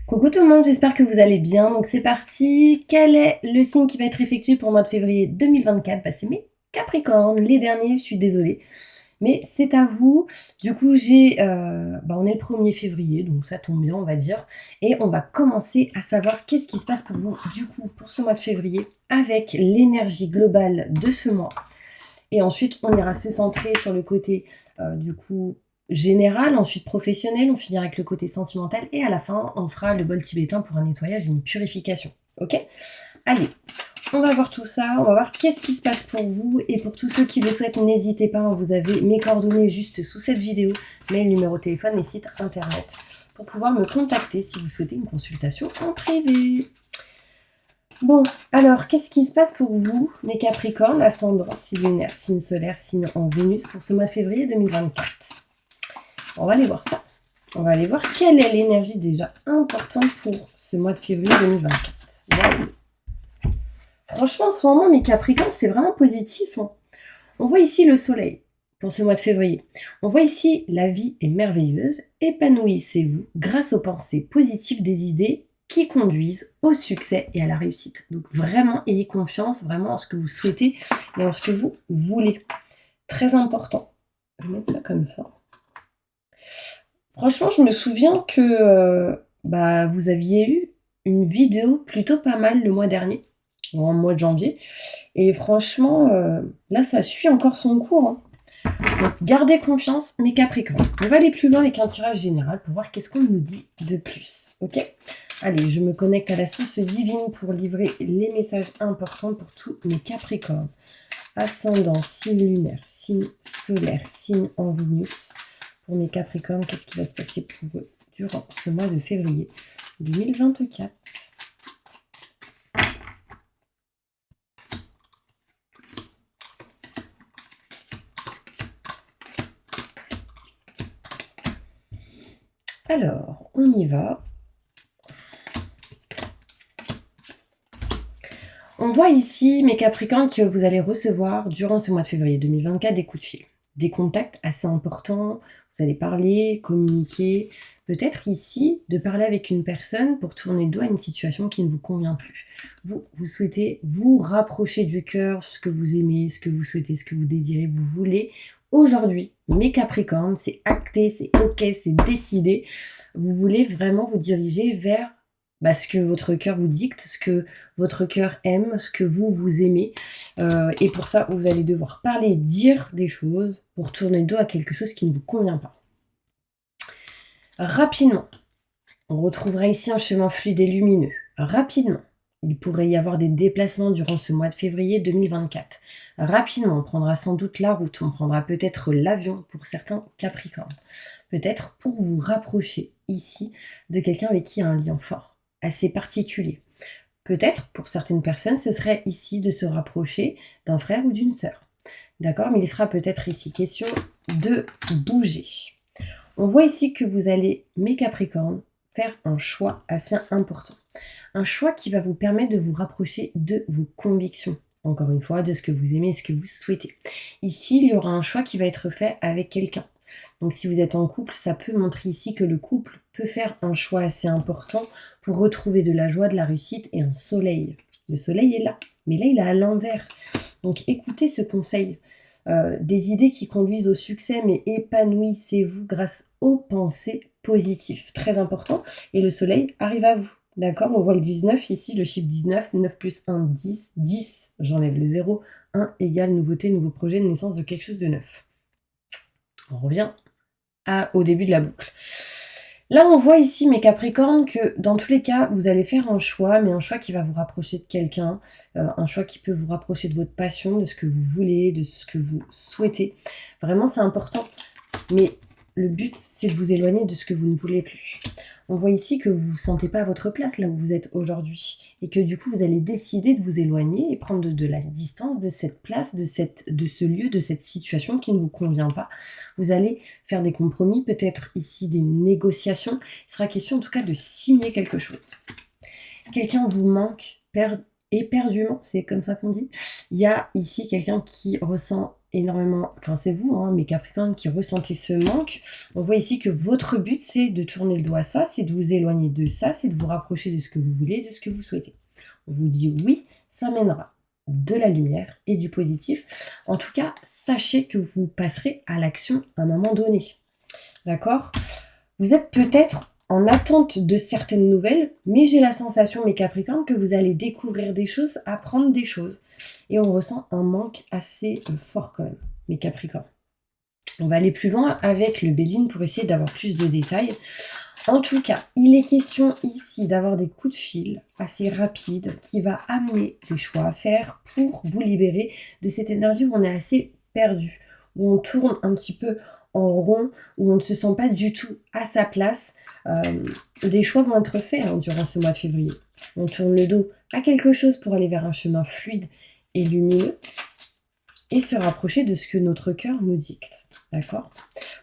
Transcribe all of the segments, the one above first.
Coucou tout le monde, j'espère que vous allez bien. Donc c'est parti. Quel est le signe qui va être effectué pour le mois de février 2024? C'est mes Capricornes, les derniers, je suis désolée. Mais c'est à vous. Du coup, on est le 1er février, donc ça tombe bien, on va dire. Et on va commencer à savoir qu'est-ce qui se passe pour vous, du coup, pour ce mois de février, avec l'énergie globale de ce mois. Et ensuite, on ira se centrer sur le côté, du coup, général, ensuite professionnel, on finira avec le côté sentimental, et à la fin, on fera le bol tibétain pour un nettoyage et une purification. Ok? Allez, on va voir tout ça, on va voir qu'est-ce qui se passe pour vous, et pour tous ceux qui le souhaitent, n'hésitez pas, vous avez mes coordonnées juste sous cette vidéo, mail, numéro de téléphone et site internet, pour pouvoir me contacter si vous souhaitez une consultation en privé. Bon, alors, qu'est-ce qui se passe pour vous, les Capricornes, ascendant, signe lunaire, signe solaire, signe en Vénus, pour ce mois de février 2024? On va aller voir ça. On va aller voir quelle est l'énergie déjà importante pour ce mois de février 2024. Wow. Franchement, en ce moment, mes Capricornes, c'est vraiment positif. On voit ici le soleil pour ce mois de février. On voit ici la vie est merveilleuse. Épanouissez-vous grâce aux pensées positives des idées qui conduisent au succès et à la réussite. Donc vraiment, ayez confiance vraiment en ce que vous souhaitez et en ce que vous voulez. Très important. Je vais mettre ça comme ça. Franchement, je me souviens que vous aviez eu une vidéo plutôt pas mal le mois dernier, en mois de janvier. Et franchement, là, ça suit encore son cours. Donc, gardez confiance, mes Capricornes. On va aller plus loin avec un tirage général pour voir qu'est-ce qu'on nous dit de plus. Ok ? Allez, je me connecte à la source divine pour livrer les messages importants pour tous mes Capricornes. Ascendant, signe lunaire, signe solaire, signe en Vénus. Pour mes Capricornes, qu'est-ce qui va se passer pour eux durant ce mois de février 2024 ? Alors, on y va. On voit ici, mes Capricornes, que vous allez recevoir durant ce mois de février 2024 des coups de fil, des contacts assez importants. Vous allez parler, communiquer, peut-être ici de parler avec une personne pour tourner le dos à une situation qui ne vous convient plus. Vous souhaitez vous rapprocher du cœur, ce que vous aimez, ce que vous souhaitez, ce que vous désirez, vous voulez. Aujourd'hui, mes Capricornes, c'est acté, c'est ok, c'est décidé. Vous voulez vraiment vous diriger vers ce que votre cœur vous dicte, ce que votre cœur aime, ce que vous aimez. Et pour ça, vous allez devoir parler, dire des choses pour tourner le dos à quelque chose qui ne vous convient pas. Rapidement, on retrouvera ici un chemin fluide et lumineux. Rapidement, il pourrait y avoir des déplacements durant ce mois de février 2024. Rapidement, on prendra sans doute la route, on prendra peut-être l'avion pour certains Capricornes. Peut-être pour vous rapprocher ici de quelqu'un avec qui il y a un lien fort, assez particulier. Peut-être, pour certaines personnes, ce serait ici de se rapprocher d'un frère ou d'une sœur. D'accord? Mais il sera peut-être ici question de bouger. On voit ici que vous allez, mes Capricornes, faire un choix assez important. Un choix qui va vous permettre de vous rapprocher de vos convictions. Encore une fois, de ce que vous aimez et ce que vous souhaitez. Ici, il y aura un choix qui va être fait avec quelqu'un. Donc si vous êtes en couple, ça peut montrer ici que le couple peut faire un choix assez important pour retrouver de la joie, de la réussite et un soleil. Le soleil est là, mais là il est à l'envers. Donc écoutez ce conseil. Des idées qui conduisent au succès, mais épanouissez-vous grâce aux pensées positives. Très important. Et le soleil arrive à vous. D'accord? On voit le 19 ici, le chiffre 19. 9 plus 1, 10. 10, j'enlève le 0. 1 égale nouveauté, nouveau projet de naissance de quelque chose de neuf. On revient au début de la boucle. Là, on voit ici, mes Capricornes, que dans tous les cas, vous allez faire un choix, mais un choix qui va vous rapprocher de quelqu'un, un choix qui peut vous rapprocher de votre passion, de ce que vous voulez, de ce que vous souhaitez. Vraiment, c'est important. Mais le but, c'est de vous éloigner de ce que vous ne voulez plus. On voit ici que vous ne vous sentez pas à votre place là où vous êtes aujourd'hui et que du coup, vous allez décider de vous éloigner et prendre de la distance de cette place, de ce lieu, de cette situation qui ne vous convient pas. Vous allez faire des compromis, peut-être ici des négociations. Il sera question en tout cas de signer quelque chose. Quelqu'un vous manque éperdument, c'est comme ça qu'on dit. Il y a ici quelqu'un qui ressent énormément, enfin c'est vous, hein, mes Capricornes, qui ressentez ce manque. On voit ici que votre but, c'est de tourner le dos à ça, c'est de vous éloigner de ça, c'est de vous rapprocher de ce que vous voulez, de ce que vous souhaitez. On vous dit oui, ça mènera de la lumière et du positif. En tout cas, sachez que vous passerez à l'action à un moment donné. D'accord? Vous êtes peut-être en attente de certaines nouvelles, mais j'ai la sensation, mes Capricornes, que vous allez découvrir des choses, apprendre des choses. Et on ressent un manque assez fort quand même, mes Capricornes. On va aller plus loin avec le Béline pour essayer d'avoir plus de détails. En tout cas, il est question ici d'avoir des coups de fil assez rapides qui va amener des choix à faire pour vous libérer de cette énergie où on est assez perdu, où on tourne un petit peu en rond, où on ne se sent pas du tout à sa place. Des choix vont être faits durant ce mois de février. On tourne le dos à quelque chose pour aller vers un chemin fluide et lumineux et se rapprocher de ce que notre cœur nous dicte. D'accord ?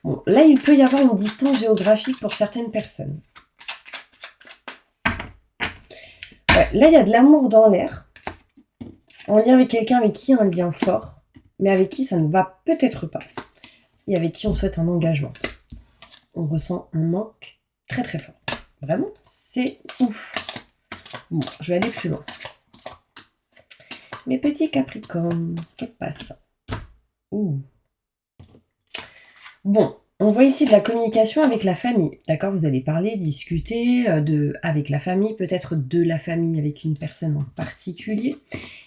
Bon, là, il peut y avoir une distance géographique pour certaines personnes. Ouais, là, il y a de l'amour dans l'air, en lien avec quelqu'un avec qui un lien fort, mais avec qui ça ne va peut-être pas, et avec qui on souhaite un engagement. On ressent un manque très très fort. Vraiment, c'est ouf. Bon, je vais aller plus loin. Mes petits Capricornes, qu'est-ce qui passe ? Ouh. Bon, on voit ici de la communication avec la famille, d'accord? Vous allez parler, discuter avec la famille, peut-être de la famille avec une personne en particulier.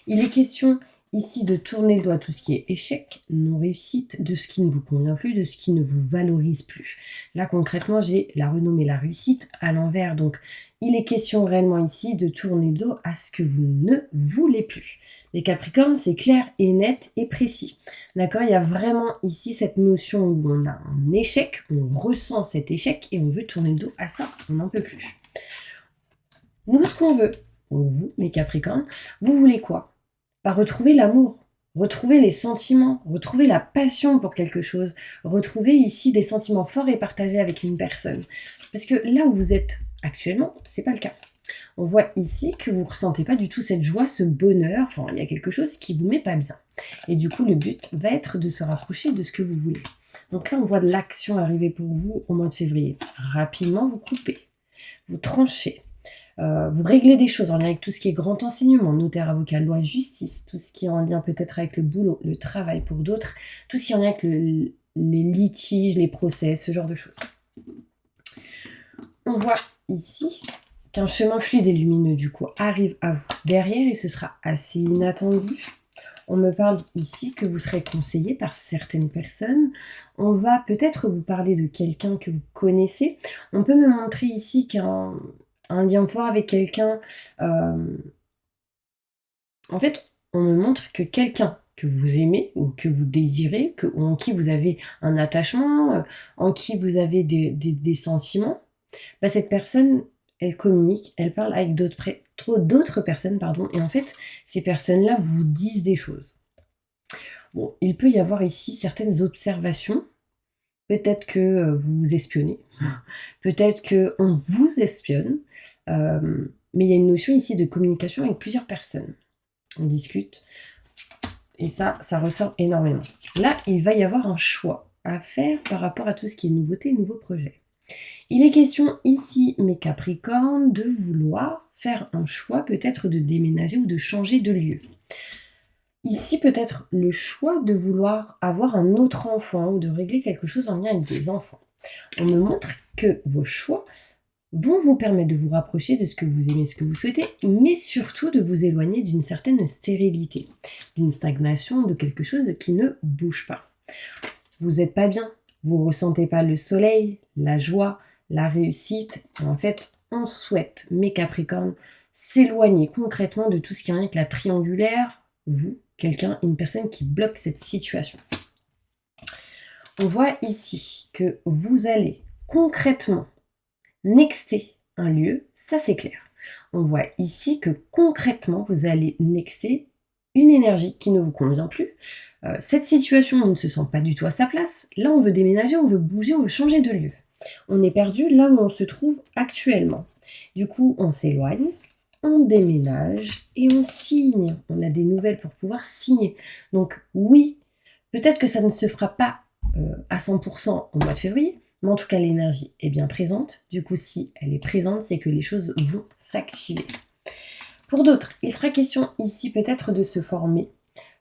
Il est question ici de tourner le dos à tout ce qui est échec, non-réussite, de ce qui ne vous convient plus, de ce qui ne vous valorise plus. Là, concrètement, j'ai la renommée, la réussite à l'envers. Donc, il est question réellement ici de tourner le dos à ce que vous ne voulez plus. Les Capricornes, c'est clair et net et précis. D'accord? Il y a vraiment ici cette notion où on a un échec, on ressent cet échec et on veut tourner le dos à ça, on n'en peut plus. Nous, ce qu'on veut, donc vous, les Capricornes, vous voulez quoi? Retrouver l'amour, retrouver les sentiments, retrouver la passion pour quelque chose, retrouver ici des sentiments forts et partagés avec une personne. Parce que là où vous êtes actuellement, c'est pas le cas. On voit ici que vous ne ressentez pas du tout cette joie, ce bonheur, enfin il y a quelque chose qui vous met pas bien. Et du coup, le but va être de se rapprocher de ce que vous voulez. Donc là, on voit de l'action arriver pour vous au mois de février. Rapidement, vous coupez, vous tranchez. Vous réglez des choses en lien avec tout ce qui est grand enseignement, notaire, avocat, loi, justice, tout ce qui est en lien peut-être avec le boulot, le travail pour d'autres, tout ce qui est en lien avec les litiges, les procès, ce genre de choses. On voit ici qu'un chemin fluide et lumineux du coup arrive à vous derrière et ce sera assez inattendu. On me parle ici que vous serez conseillé par certaines personnes. On va peut-être vous parler de quelqu'un que vous connaissez. On peut me montrer ici qu'un lien fort avec quelqu'un. En fait, on me montre que quelqu'un que vous aimez ou que vous désirez, en qui vous avez un attachement, en qui vous avez des sentiments, bah, cette personne, elle communique, elle parle avec d'autres personnes, pardon, et en fait, ces personnes-là vous disent des choses. Bon, il peut y avoir ici certaines observations. Peut-être que vous espionnez, peut-être qu'on vous espionne, mais il y a une notion ici de communication avec plusieurs personnes. On discute, et ça ressort énormément. Là, il va y avoir un choix à faire par rapport à tout ce qui est nouveauté, nouveaux projets. Il est question ici, mes Capricornes, de vouloir faire un choix, peut-être de déménager ou de changer de lieu. Ici, peut-être le choix de vouloir avoir un autre enfant ou de régler quelque chose en lien avec des enfants. On me montre que vos choix vont vous permettre de vous rapprocher de ce que vous aimez, ce que vous souhaitez, mais surtout de vous éloigner d'une certaine stérilité, d'une stagnation, de quelque chose qui ne bouge pas. Vous n'êtes pas bien, vous ne ressentez pas le soleil, la joie, la réussite. En fait, on souhaite, mes Capricornes, s'éloigner concrètement de tout ce qui est avec la triangulaire, vous, quelqu'un, une personne qui bloque cette situation. On voit ici que vous allez concrètement nexter un lieu, ça c'est clair. On voit ici que concrètement, vous allez nexter une énergie qui ne vous convient plus. Cette situation, on ne se sent pas du tout à sa place. Là, on veut déménager, on veut bouger, on veut changer de lieu. On est perdu là où on se trouve actuellement. Du coup, on s'éloigne, on déménage et on signe. On a des nouvelles pour pouvoir signer. Donc oui, Peut-être que ça ne se fera pas à 100% au mois de février, mais en tout cas l'énergie est bien présente. Du coup, si elle est présente, c'est que les choses vont s'activer. Pour d'autres, il sera question ici peut-être de se former,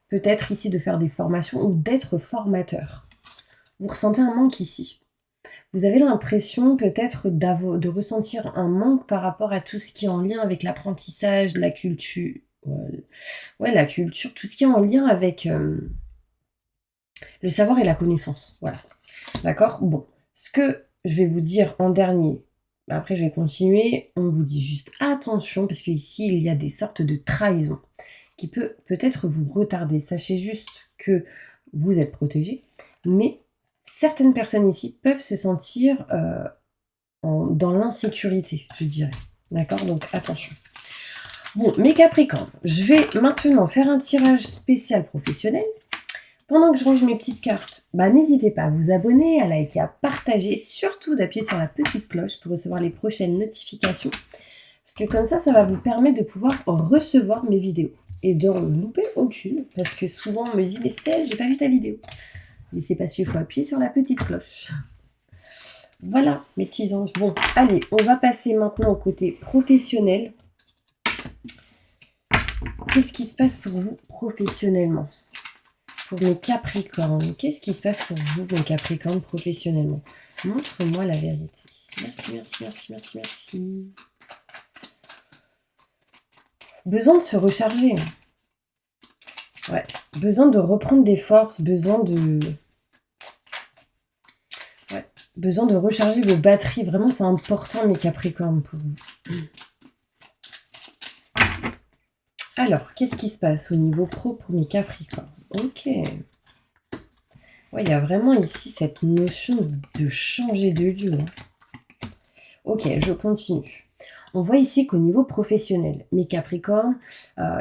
peut-être ici de faire des formations ou d'être formateur. Vous ressentez un manque ici. Vous avez l'impression peut-être de ressentir un manque par rapport à tout ce qui est en lien avec l'apprentissage, la culture. Ouais, la culture, tout ce qui est en lien avec le savoir et la connaissance. Voilà. D'accord? Bon. Ce que je vais vous dire en dernier, après je vais continuer, on vous dit juste attention, parce qu'ici il y a des sortes de trahisons qui peut-être vous retarder. Sachez juste que vous êtes protégé, mais certaines personnes ici peuvent se sentir dans l'insécurité, je dirais. D'accord? Donc attention. Bon, mes Capricornes, je vais maintenant faire un tirage spécial professionnel. Pendant que je range mes petites cartes, n'hésitez pas à vous abonner, à liker, à partager, surtout d'appuyer sur la petite cloche pour recevoir les prochaines notifications. Parce que comme ça va vous permettre de pouvoir recevoir mes vidéos. Et de louper aucune, parce que souvent on me dit « Mais Steph, j'ai pas vu ta vidéo ». Mais c'est parce qu'il faut appuyer sur la petite cloche. Voilà, mes petits anges. Bon, allez, on va passer maintenant au côté professionnel. Qu'est-ce qui se passe pour vous professionnellement? Pour mes Capricornes, qu'est-ce qui se passe pour vous, mes Capricornes, professionnellement? Montre-moi la vérité. Merci, merci, merci, merci, merci. Besoin de se recharger. Ouais, besoin de reprendre des forces, besoin de recharger vos batteries. Vraiment, c'est important, mes Capricornes, pour vous. Alors, qu'est-ce qui se passe au niveau pro pour mes Capricornes? Ok. Ouais, il y a vraiment ici cette notion de changer de lieu. Hein. Ok, je continue. On voit ici qu'au niveau professionnel, mes Capricornes,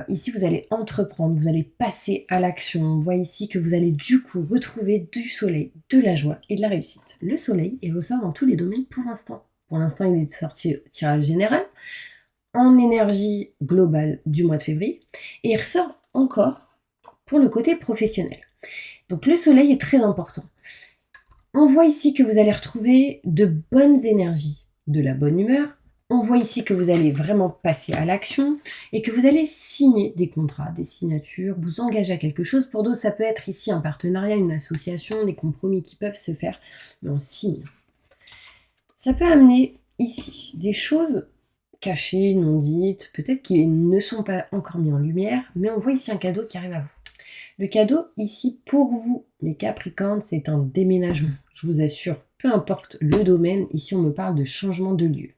ici vous allez entreprendre, vous allez passer à l'action. On voit ici que vous allez du coup retrouver du soleil, de la joie et de la réussite. Le soleil, il ressort dans tous les domaines pour l'instant. Pour l'instant, il est sorti au tirage général, en énergie globale du mois de février, et il ressort encore pour le côté professionnel. Donc le soleil est très important. On voit ici que vous allez retrouver de bonnes énergies, de la bonne humeur. On voit ici que vous allez vraiment passer à l'action et que vous allez signer des contrats, des signatures, vous engager à quelque chose. Pour d'autres, ça peut être ici un partenariat, une association, des compromis qui peuvent se faire, mais on signe. Ça peut amener ici des choses cachées, non dites, peut-être qui ne sont pas encore mis en lumière, mais on voit ici un cadeau qui arrive à vous. Le cadeau ici pour vous, mes Capricornes, c'est un déménagement. Je vous assure, peu importe le domaine, ici on me parle de changement de lieu.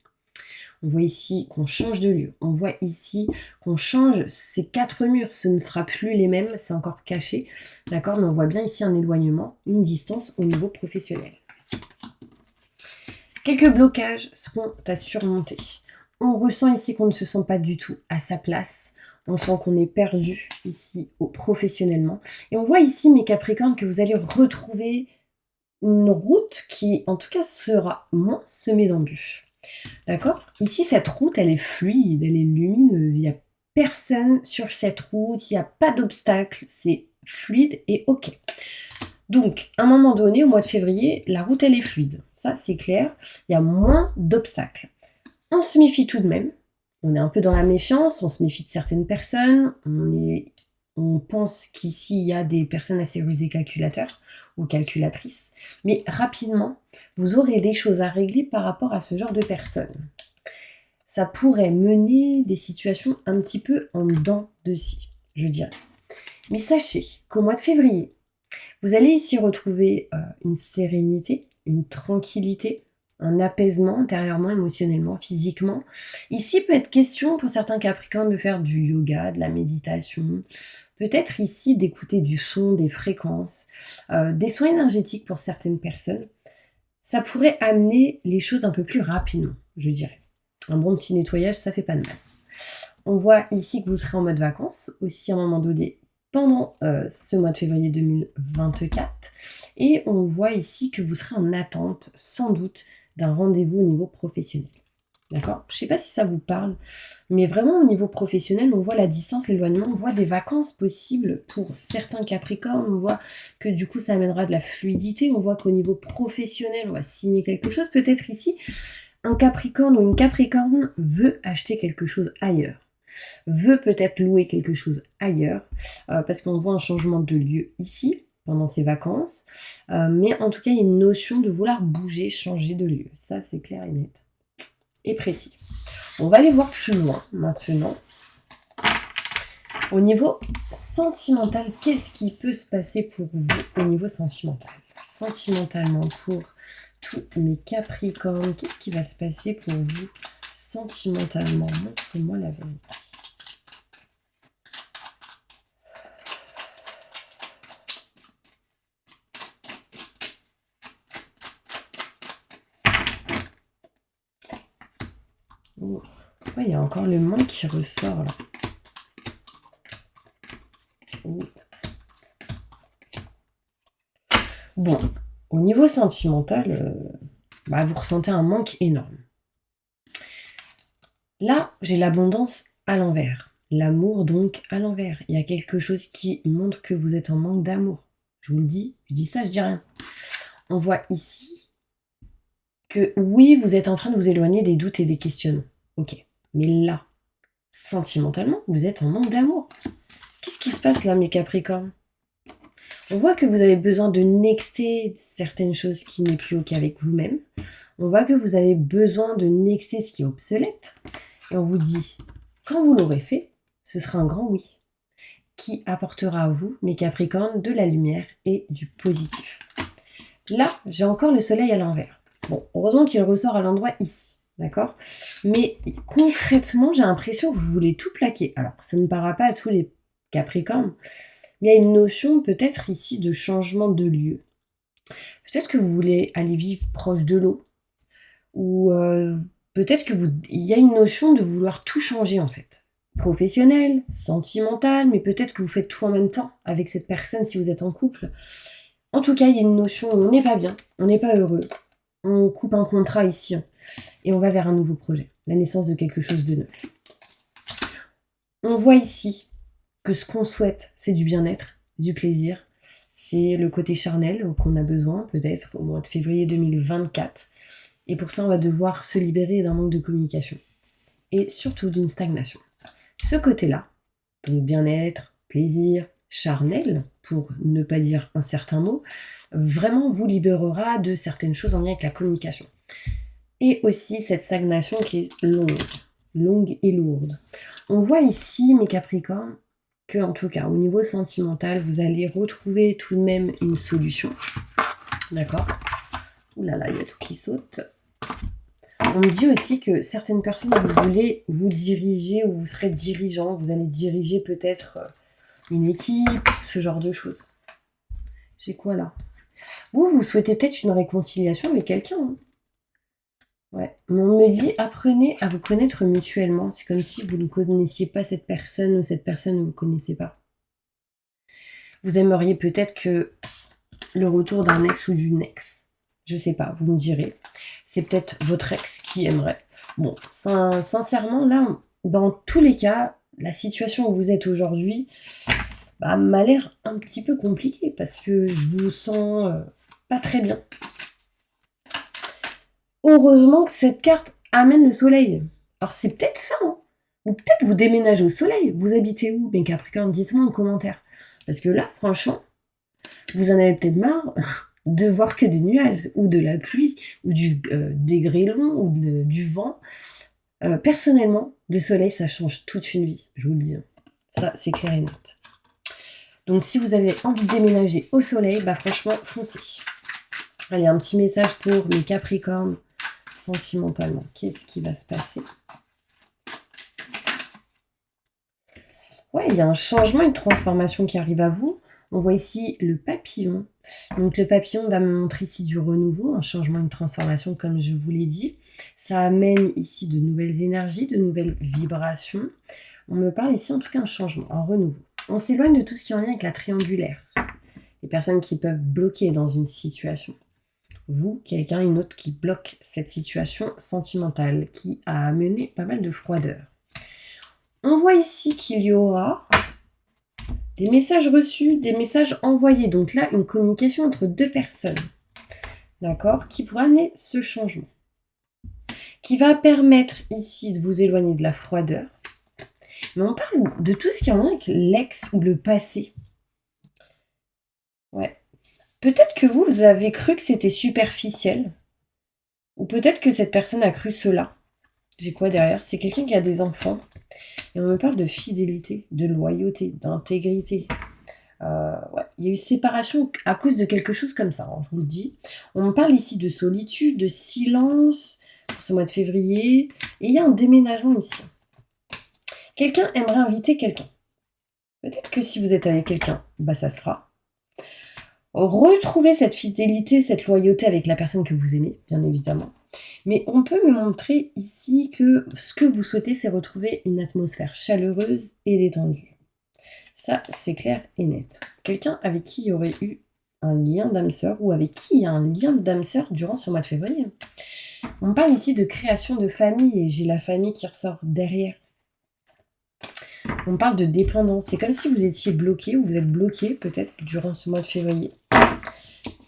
On voit ici qu'on change de lieu. On voit ici qu'on change ces 4 murs. Ce ne sera plus les mêmes, c'est encore caché. D'accord, mais on voit bien ici un éloignement, une distance au niveau professionnel. Quelques blocages seront à surmonter. On ressent ici qu'on ne se sent pas du tout à sa place. On sent qu'on est perdu ici professionnellement. Et on voit ici, mes Capricornes, que vous allez retrouver une route qui, en tout cas, sera moins semée d'embûches. D'accord? Ici, cette route, elle est fluide, elle est lumineuse. Il n'y a personne sur cette route, il n'y a pas d'obstacle. C'est fluide et OK. Donc, à un moment donné, au mois de février, la route, elle est fluide. Ça, c'est clair. Il y a moins d'obstacles. On se méfie tout de même. On est un peu dans la méfiance, on se méfie de certaines personnes. On pense qu'ici, il y a des personnes assez rusées calculateurs ou calculatrices. Mais rapidement, vous aurez des choses à régler par rapport à ce genre de personnes. Ça pourrait mener des situations un petit peu en dents de scie, je dirais. Mais sachez qu'au mois de février, vous allez ici retrouver une sérénité, une tranquillité, un apaisement intérieurement, émotionnellement, physiquement. Ici, peut être question pour certains Capricornes de faire du yoga, de la méditation, peut-être ici d'écouter du son, des fréquences, des soins énergétiques pour certaines personnes. Ça pourrait amener les choses un peu plus rapidement, je dirais. Un bon petit nettoyage, ça fait pas de mal. On voit ici que vous serez en mode vacances, aussi à un moment donné, pendant ce mois de février 2024. Et on voit ici que vous serez en attente, sans doute, d'un rendez-vous au niveau professionnel. D'accord? Je ne sais pas si ça vous parle, mais vraiment au niveau professionnel, on voit la distance, l'éloignement, on voit des vacances possibles pour certains Capricornes, on voit que du coup ça amènera de la fluidité, on voit qu'au niveau professionnel, on va signer quelque chose. Peut-être ici, un Capricorne ou une Capricorne veut acheter quelque chose ailleurs, veut peut-être louer quelque chose ailleurs, parce qu'on voit un changement de lieu ici, pendant ses vacances, mais en tout cas, il y a une notion de vouloir bouger, changer de lieu. Ça, c'est clair et net et précis. On va aller voir plus loin maintenant. Au niveau sentimental, qu'est-ce qui peut se passer pour vous au niveau sentimental? Sentimentalement, pour tous mes Capricornes, qu'est-ce qui va se passer pour vous sentimentalement? Montrez-moi la vérité. Oh, pourquoi il y a encore le manque qui ressort là? Oh. Bon, au niveau sentimental, vous ressentez un manque énorme. Là, j'ai l'abondance à l'envers. L'amour, donc, à l'envers. Il y a quelque chose qui montre que vous êtes en manque d'amour. Je vous le dis, je dis ça, je dis rien. On voit ici que oui, vous êtes en train de vous éloigner des doutes et des questionnements. Ok. Mais là, sentimentalement, vous êtes en manque d'amour. Qu'est-ce qui se passe là, mes Capricornes? On voit que vous avez besoin de nexter certaines choses qui n'est plus ok avec vous-même. On voit que vous avez besoin de nexter ce qui est obsolète. Et on vous dit, quand vous l'aurez fait, ce sera un grand oui, qui apportera à vous, mes Capricornes, de la lumière et du positif. Là, j'ai encore le soleil à l'envers. Bon, heureusement qu'il ressort à l'endroit ici, d'accord? Mais concrètement, j'ai l'impression que vous voulez tout plaquer. Alors, ça ne parlera pas à tous les Capricornes, mais il y a une notion peut-être ici de changement de lieu. Peut-être que vous voulez aller vivre proche de l'eau, ou peut-être que il y a une notion de vouloir tout changer en fait. Professionnel, sentimental, mais peut-être que vous faites tout en même temps avec cette personne si vous êtes en couple. En tout cas, il y a une notion où on n'est pas bien, on n'est pas heureux, on coupe un contrat ici et on va vers un nouveau projet, la naissance de quelque chose de neuf. On voit ici que ce qu'on souhaite, c'est du bien-être, du plaisir, c'est le côté charnel qu'on a besoin peut-être au mois de février 2024. Et pour ça, on va devoir se libérer d'un manque de communication. Et surtout d'une stagnation. Ce côté-là, donc bien-être, plaisir, charnel, pour ne pas dire un certain mot, vraiment vous libérera de certaines choses en lien avec la communication. Et aussi cette stagnation qui est longue et lourde. On voit ici, mes Capricornes, que en tout cas, au niveau sentimental, vous allez retrouver tout de même une solution. D'accord? Ouh là là, il y a tout qui saute. On me dit aussi que certaines personnes, vous voulez vous diriger ou vous serez dirigeant, vous allez diriger peut-être une équipe, ce genre de choses. J'ai quoi là? Vous souhaitez peut-être une réconciliation avec quelqu'un. Hein. Ouais. Mais on me dit, apprenez à vous connaître mutuellement. C'est comme si vous ne connaissiez pas cette personne ou cette personne ne vous connaissez pas. Vous aimeriez peut-être que le retour d'un ex ou d'une ex. Je sais pas, vous me direz. C'est peut-être votre ex qui aimerait. Bon, sincèrement, là, dans tous les cas, la situation où vous êtes aujourd'hui m'a l'air un petit peu compliquée parce que je vous sens pas très bien. Heureusement que cette carte amène le soleil. Alors c'est peut-être ça, hein. Ou peut-être vous déménagez au soleil. Vous habitez où, mes Capricornes? Dites-moi en commentaire. Parce que là, franchement, vous en avez peut-être marre de voir que des nuages, ou de la pluie, ou des grêlons, ou du vent. Personnellement, le soleil, ça change toute une vie, je vous le dis. Ça, c'est clair et net. Donc, si vous avez envie de déménager au soleil, franchement, foncez. Allez, un petit message pour mes Capricornes sentimentalement. Qu'est-ce qui va se passer? Ouais, il y a un changement, une transformation qui arrive à vous. On voit ici le papillon. Donc le papillon va me montrer ici du renouveau, un changement, une transformation comme je vous l'ai dit. Ça amène ici de nouvelles énergies, de nouvelles vibrations. On me parle ici en tout cas un changement, un renouveau. On s'éloigne de tout ce qui est en lien avec la triangulaire. Les personnes qui peuvent bloquer dans une situation. Vous, quelqu'un, une autre qui bloque cette situation sentimentale, qui a amené pas mal de froideur. On voit ici qu'il y aura des messages reçus, des messages envoyés. Donc là, une communication entre deux personnes, d'accord, qui pourra amener ce changement, qui va permettre ici de vous éloigner de la froideur. Mais on parle de tout ce qui est en lien avec l'ex ou le passé. Ouais. Peut-être que vous avez cru que c'était superficiel, ou peut-être que cette personne a cru cela. J'ai quoi derrière? C'est quelqu'un qui a des enfants. Et on me parle de fidélité, de loyauté, d'intégrité. Ouais. Il y a eu séparation à cause de quelque chose comme ça, hein, je vous le dis. On me parle ici de solitude, de silence pour ce mois de février. Et il y a un déménagement ici. Quelqu'un aimerait inviter quelqu'un. Peut-être que si vous êtes avec quelqu'un, bah ça se fera. Retrouver cette fidélité, cette loyauté avec la personne que vous aimez, bien évidemment. Mais on peut me montrer ici que ce que vous souhaitez, c'est retrouver une atmosphère chaleureuse et détendue. Ça, c'est clair et net. Quelqu'un avec qui il y aurait eu un lien d'âme sœur ou avec qui il y a un lien d'âme sœur durant ce mois de février. On parle ici de création de famille et j'ai la famille qui ressort derrière. On parle de dépendance. C'est comme si vous étiez bloqué ou vous êtes bloqué peut-être durant ce mois de février.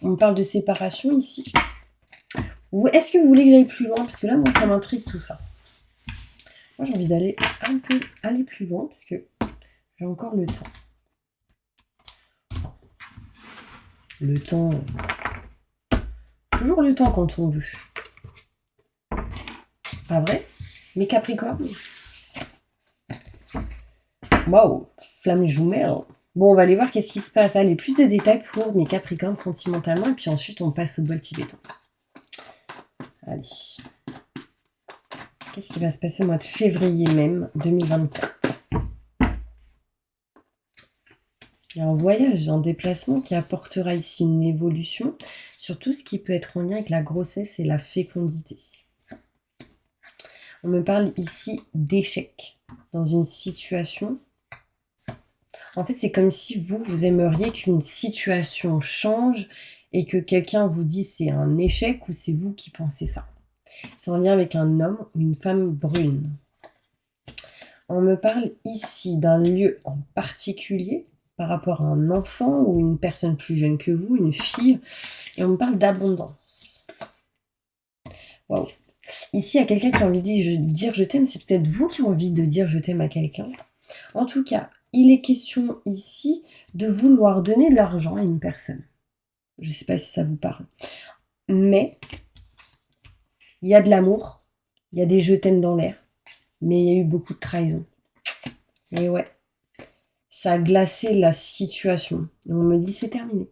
On parle de séparation ici. Est-ce que vous voulez que j'aille plus loin? Parce que là, moi, ça m'intrigue tout ça. Moi, j'ai envie d'aller un peu aller plus loin parce que j'ai encore le temps. Le temps. Toujours le temps quand on veut. Pas vrai? Mes Capricornes. Waouh, flamme jumelle. Bon, on va aller voir qu'est-ce qui se passe. Allez, plus de détails pour mes Capricornes sentimentalement. Et puis ensuite, on passe au bol tibétain. Allez. Qu'est-ce qui va se passer au mois de février même 2024? Il y a un voyage, un déplacement qui apportera ici une évolution sur tout ce qui peut être en lien avec la grossesse et la fécondité. On me parle ici d'échec dans une situation. En fait, c'est comme si vous aimeriez qu'une situation change et que quelqu'un vous dit c'est un échec ou c'est vous qui pensez ça. C'est en lien avec un homme ou une femme brune. On me parle ici d'un lieu en particulier par rapport à un enfant ou une personne plus jeune que vous, une fille, et on me parle d'abondance. Waouh. Ici, il y a quelqu'un qui a envie de dire je t'aime, c'est peut-être vous qui avez envie de dire je t'aime à quelqu'un. En tout cas, il est question ici de vouloir donner de l'argent à une personne. Je ne sais pas si ça vous parle. Mais il y a de l'amour, il y a des je t'aime dans l'air, mais il y a eu beaucoup de trahison. Et ouais, ça a glacé la situation. Et on me dit c'est terminé.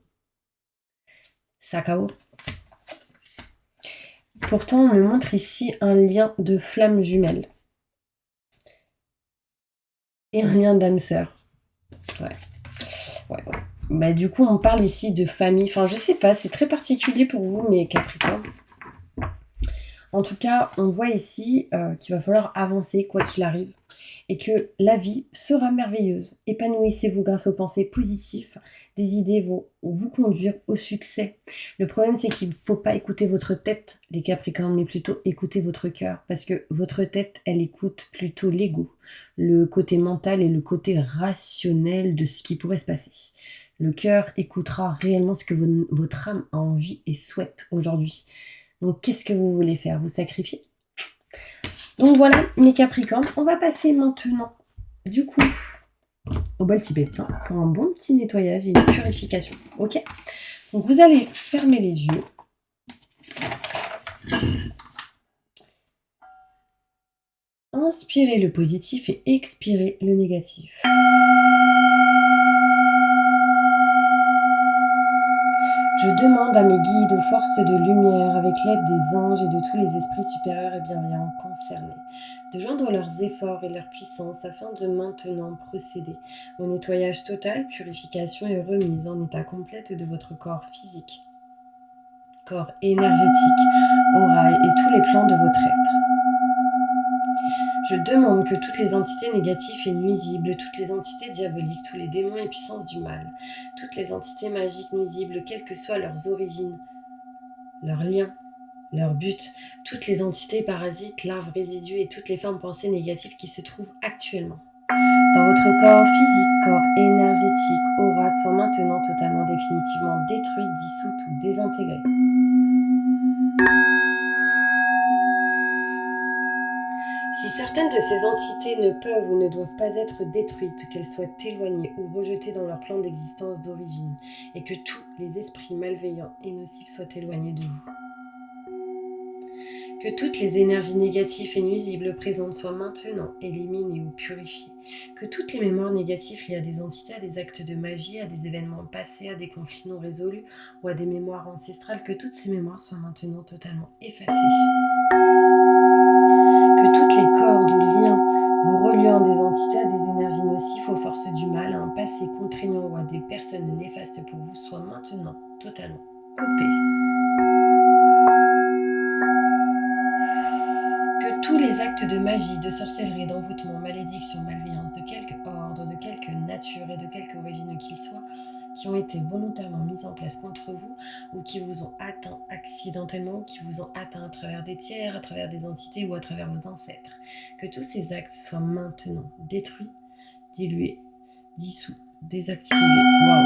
Ça KO. Pourtant, on me montre ici un lien de flamme jumelle. Et un lien d'âme sœur. Ouais. Bah, du coup, on parle ici de famille. Enfin, je sais pas, c'est très particulier pour vous, mes Capricornes. En tout cas, on voit ici qu'il va falloir avancer, quoi qu'il arrive. Et que la vie sera merveilleuse. Épanouissez-vous grâce aux pensées positives. Des idées vont vous conduire au succès. Le problème, c'est qu'il ne faut pas écouter votre tête, les Capricornes, mais plutôt écouter votre cœur. Parce que votre tête, elle écoute plutôt l'ego, le côté mental et le côté rationnel de ce qui pourrait se passer. Le cœur écoutera réellement ce que votre âme a envie et souhaite aujourd'hui. Donc, qu'est-ce que vous voulez faire? Vous sacrifier? Donc voilà, mes Capricornes, on va passer maintenant, du coup, au bol tibétain pour un bon petit nettoyage et une purification. Ok? Donc vous allez fermer les yeux. Inspirez le positif et expirez le négatif. Je demande à mes guides, aux forces de lumière, avec l'aide des anges et de tous les esprits supérieurs et bienveillants concernés, de joindre leurs efforts et leur puissance afin de maintenant procéder au nettoyage total, purification et remise en état complète de votre corps physique, corps énergétique, aura et tous les plans de votre être. Je demande que toutes les entités négatives et nuisibles, toutes les entités diaboliques, tous les démons et puissances du mal, toutes les entités magiques nuisibles, quelles que soient leurs origines, leurs liens, leur but, toutes les entités parasites, larves, résidus et toutes les formes pensées négatives qui se trouvent actuellement dans votre corps physique, corps énergétique, aura, soit maintenant totalement définitivement détruite, dissoute ou désintégrée. Si certaines de ces entités ne peuvent ou ne doivent pas être détruites, qu'elles soient éloignées ou rejetées dans leur plan d'existence d'origine, et que tous les esprits malveillants et nocifs soient éloignés de vous. Que toutes les énergies négatives et nuisibles présentes soient maintenant éliminées ou purifiées. Que toutes les mémoires négatives liées à des entités, à des actes de magie, à des événements passés, à des conflits non résolus ou à des mémoires ancestrales, que toutes ces mémoires soient maintenant totalement effacées. Que toutes les cordes ou liens vous reliant à des entités, à des énergies nocives, aux forces du mal, à un passé contraignant ou à des personnes néfastes pour vous soient maintenant totalement coupés. Que tous les actes de magie, de sorcellerie, d'envoûtement, malédiction, malveillance, de quelque ordre, de quelque nature et de quelque origine qu'ils soient, qui ont été volontairement mis en place contre vous ou qui vous ont atteint accidentellement ou qui vous ont atteint à travers des tiers, à travers des entités ou à travers vos ancêtres. Que tous ces actes soient maintenant détruits, dilués, dissous, désactivés. Waouh!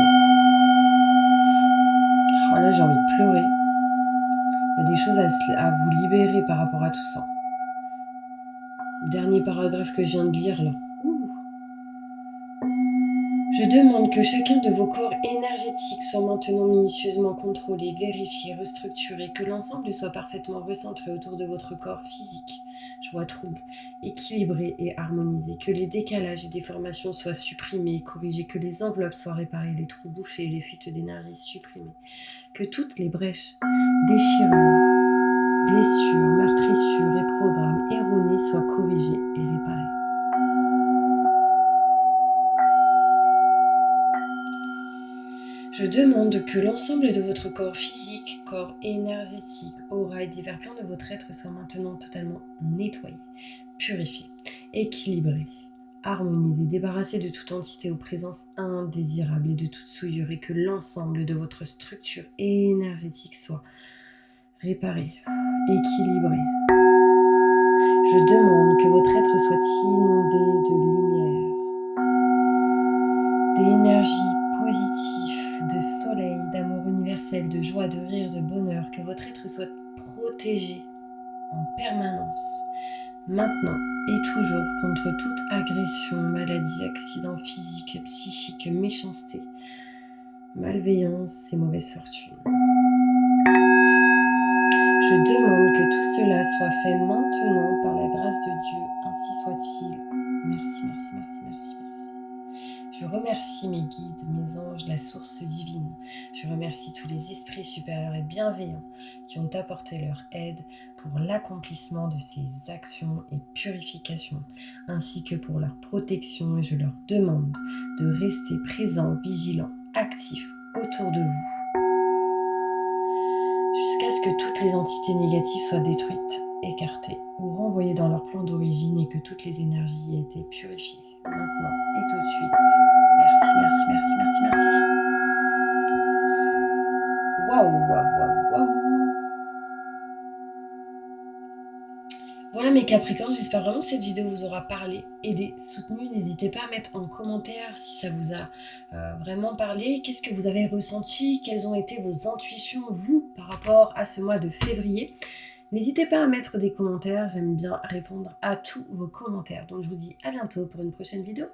Oh là, j'ai envie de pleurer. Il y a des choses à vous libérer par rapport à tout ça. Dernier paragraphe que je viens de lire là. Je demande que chacun de vos corps énergétiques soit maintenant minutieusement contrôlé, vérifié, restructuré, que l'ensemble soit parfaitement recentré autour de votre corps physique, joie, trouble, équilibré et harmonisé, que les décalages et déformations soient supprimés et corrigés, que les enveloppes soient réparées, les trous bouchés et les fuites d'énergie supprimées, que toutes les brèches, déchirures, blessures, meurtrissures et programmes erronés soient corrigés et réparés. Je demande que l'ensemble de votre corps physique, corps énergétique, aura et divers plans de votre être soient maintenant totalement nettoyés, purifiés, équilibrés, harmonisés, débarrassés de toute entité ou présence indésirable et de toute souillure et que l'ensemble de votre structure énergétique soit réparé, équilibré. Je demande que votre être soit inondé de lumière, d'énergie positive, de soleil, d'amour universel, de joie, de rire, de bonheur, que votre être soit protégé en permanence, maintenant et toujours, contre toute agression, maladie, accident physique, psychique, méchanceté, malveillance et mauvaise fortune. Je demande que tout cela soit fait maintenant par la grâce de Dieu, ainsi soit-il. Merci, merci, merci, merci, merci. Je remercie mes guides, mes anges, la source divine. Je remercie tous les esprits supérieurs et bienveillants qui ont apporté leur aide pour l'accomplissement de ces actions et purifications, ainsi que pour leur protection. Et je leur demande de rester présents, vigilants, actifs autour de vous, jusqu'à ce que toutes les entités négatives soient détruites, écartées ou renvoyées dans leur plan d'origine et que toutes les énergies aient été purifiées, maintenant et tout de suite. Merci, merci, merci, merci, merci. Waouh, waouh, waouh, waouh. Voilà mes Capricornes, j'espère vraiment que cette vidéo vous aura parlé, aidé, soutenu. N'hésitez pas à mettre en commentaire si ça vous a vraiment parlé. Qu'est-ce que vous avez ressenti? Quelles ont été vos intuitions, vous, par rapport à ce mois de février? N'hésitez pas à mettre des commentaires, j'aime bien répondre à tous vos commentaires. Donc je vous dis à bientôt pour une prochaine vidéo.